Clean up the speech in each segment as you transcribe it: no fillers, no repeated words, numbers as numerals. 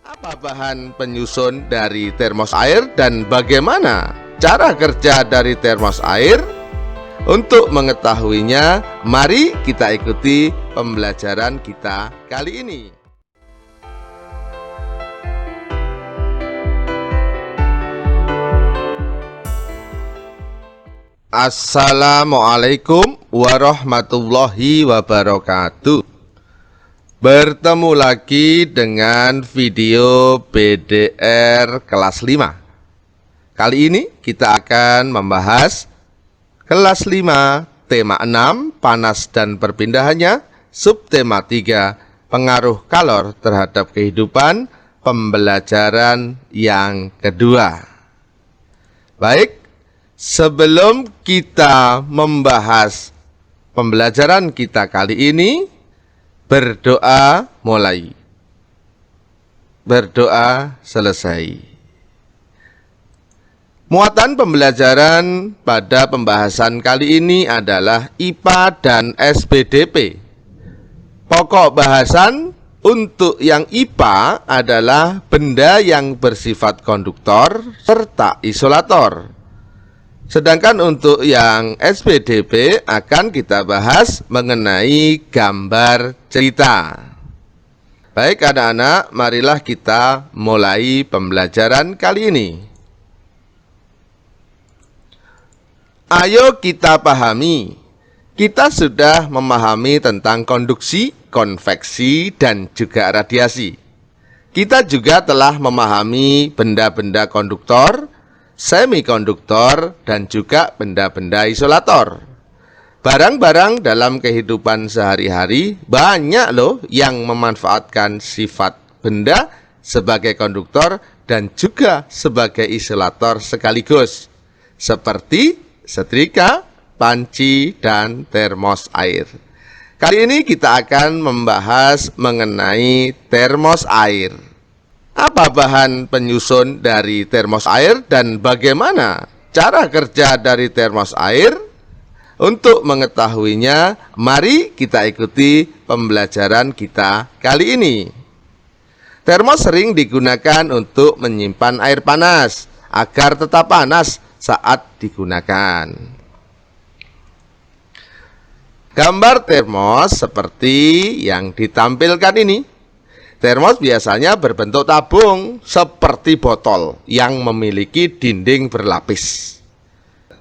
Apa bahan penyusun dari termos air dan bagaimana cara kerja dari termos air? Untuk mengetahuinya, mari kita ikuti pembelajaran kita kali ini. Assalamualaikum warahmatullahi wabarakatuh. Bertemu lagi dengan video BDR kelas 5. Kali ini kita akan membahas kelas 5 tema 6 panas dan perpindahannya, subtema 3 pengaruh kalor terhadap kehidupan, pembelajaran yang kedua. Baik, sebelum kita membahas pembelajaran kita kali ini, berdoa mulai, berdoa selesai. Muatan pembelajaran pada pembahasan kali ini adalah IPA dan SPDP. Pokok bahasan untuk yang IPA adalah benda yang bersifat konduktor serta isolator. Sedangkan untuk yang SPDP akan kita bahas mengenai gambar cerita. Baik anak-anak, marilah kita mulai pembelajaran kali ini. Ayo kita pahami. Kita sudah memahami tentang konduksi, konveksi, dan juga radiasi. Kita juga telah memahami benda-benda konduktor, semikonduktor, dan juga benda-benda isolator. Barang-barang dalam kehidupan sehari-hari banyak loh yang memanfaatkan sifat benda sebagai konduktor dan juga sebagai isolator sekaligus, seperti setrika, panci, dan termos air. Kali ini kita akan membahas mengenai termos air. Apa bahan penyusun dari termos air dan bagaimana cara kerja dari termos air? Untuk mengetahuinya, mari kita ikuti pembelajaran kita kali ini. Termos sering digunakan untuk menyimpan air panas agar tetap panas saat digunakan. Gambar termos seperti yang ditampilkan ini. Termos biasanya berbentuk tabung seperti botol yang memiliki dinding berlapis.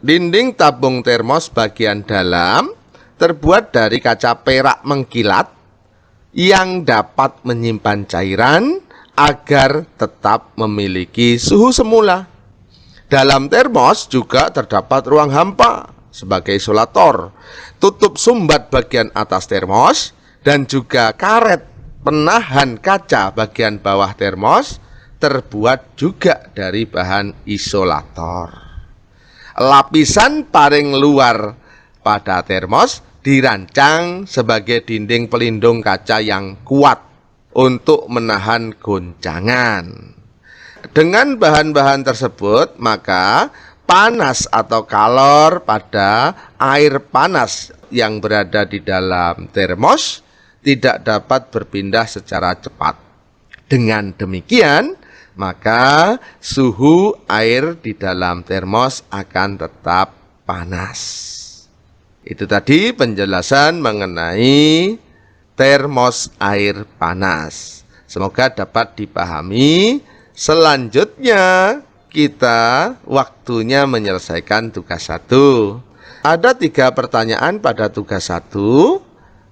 Dinding tabung termos bagian dalam terbuat dari kaca perak mengkilat yang dapat menyimpan cairan agar tetap memiliki suhu semula. Dalam termos juga terdapat ruang hampa sebagai isolator, tutup sumbat bagian atas termos, dan juga karet penahan kaca bagian bawah termos terbuat juga dari bahan isolator. Lapisan paling luar pada termos dirancang sebagai dinding pelindung kaca yang kuat untuk menahan goncangan. Dengan bahan-bahan tersebut, maka panas atau kalor pada air panas yang berada di dalam termos tidak dapat berpindah secara cepat. Dengan demikian, maka suhu air di dalam termos akan tetap panas. Itu tadi penjelasan mengenai termos air panas. Semoga dapat dipahami. Selanjutnya, kita waktunya menyelesaikan tugas 1. Ada 3 pertanyaan pada tugas 1.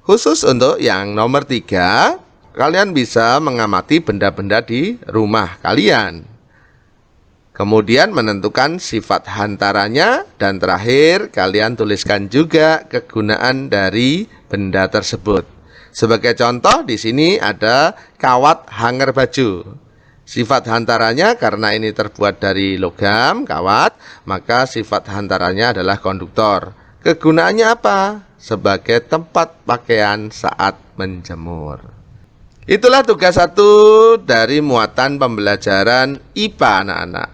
Khusus untuk yang nomor 3, kalian bisa mengamati benda-benda di rumah kalian. Kemudian menentukan sifat hantarannya, dan terakhir kalian tuliskan juga kegunaan dari benda tersebut. Sebagai contoh di sini ada kawat hanger baju. Sifat hantarannya karena ini terbuat dari logam, kawat, maka sifat hantarannya adalah konduktor. Kegunaannya apa? Sebagai tempat pakaian saat menjemur. Itulah tugas 1 dari muatan pembelajaran IPA anak-anak.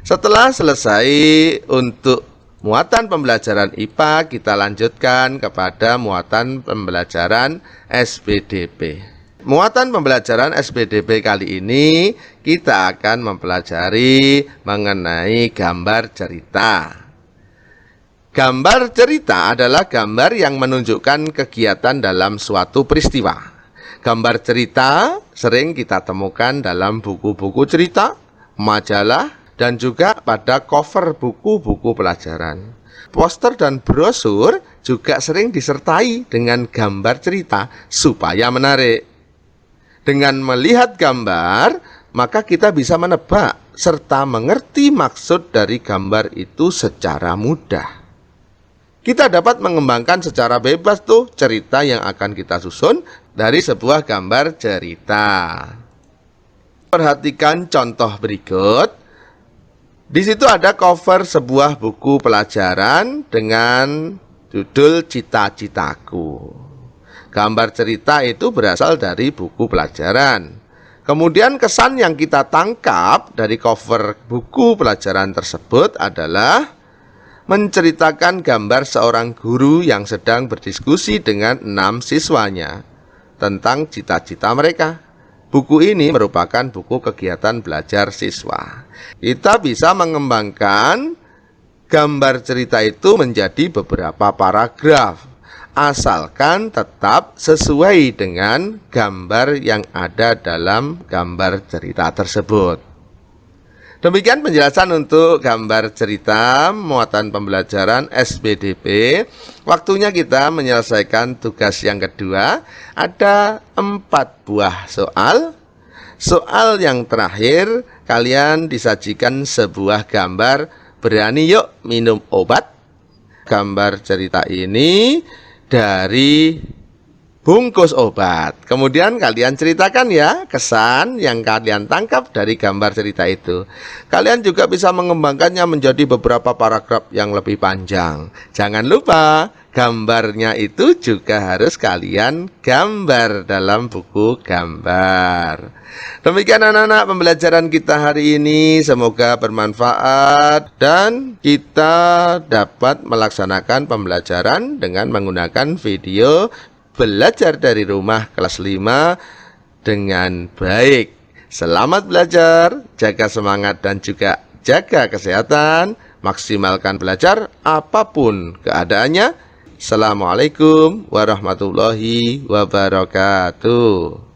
Setelah selesai untuk muatan pembelajaran IPA, kita lanjutkan kepada muatan pembelajaran SPDP. muatan pembelajaran SPDB kali ini kita akan mempelajari mengenai gambar cerita. Gambar cerita adalah gambar yang menunjukkan kegiatan dalam suatu peristiwa. Gambar cerita sering kita temukan dalam buku-buku cerita, majalah, dan juga pada cover buku-buku pelajaran. Poster dan brosur juga sering disertai dengan gambar cerita supaya menarik. Dengan melihat gambar, maka kita bisa menebak serta mengerti maksud dari gambar itu secara mudah. Kita dapat mengembangkan secara bebas tuh cerita yang akan kita susun dari sebuah gambar cerita. Perhatikan contoh berikut. Di situ ada cover sebuah buku pelajaran dengan judul Cita-citaku. Gambar cerita itu berasal dari buku pelajaran. Kemudian kesan yang kita tangkap dari cover buku pelajaran tersebut adalah menceritakan gambar seorang guru yang sedang berdiskusi dengan 6 siswanya tentang cita-cita mereka. Buku ini merupakan buku kegiatan belajar siswa. Kita bisa mengembangkan gambar cerita itu menjadi beberapa paragraf, asalkan tetap sesuai dengan gambar yang ada dalam gambar cerita tersebut. Demikian penjelasan untuk gambar cerita muatan pembelajaran SPDB. Waktunya kita menyelesaikan tugas yang kedua. Ada 4 buah soal. Soal yang terakhir, kalian disajikan sebuah gambar berani yuk minum obat. Gambar cerita ini dari bungkus obat. Kemudian kalian ceritakan ya kesan yang kalian tangkap dari gambar cerita itu. Kalian juga bisa mengembangkannya menjadi beberapa paragraf yang lebih panjang. Jangan lupa gambarnya itu juga harus kalian gambar dalam buku gambar. Demikian anak-anak pembelajaran kita hari ini. Semoga bermanfaat dan kita dapat melaksanakan pembelajaran dengan menggunakan video belajar dari rumah kelas 5 dengan baik. Selamat belajar, jaga semangat dan juga jaga kesehatan, maksimalkan belajar apapun keadaannya. Assalamualaikum warahmatullahi wabarakatuh.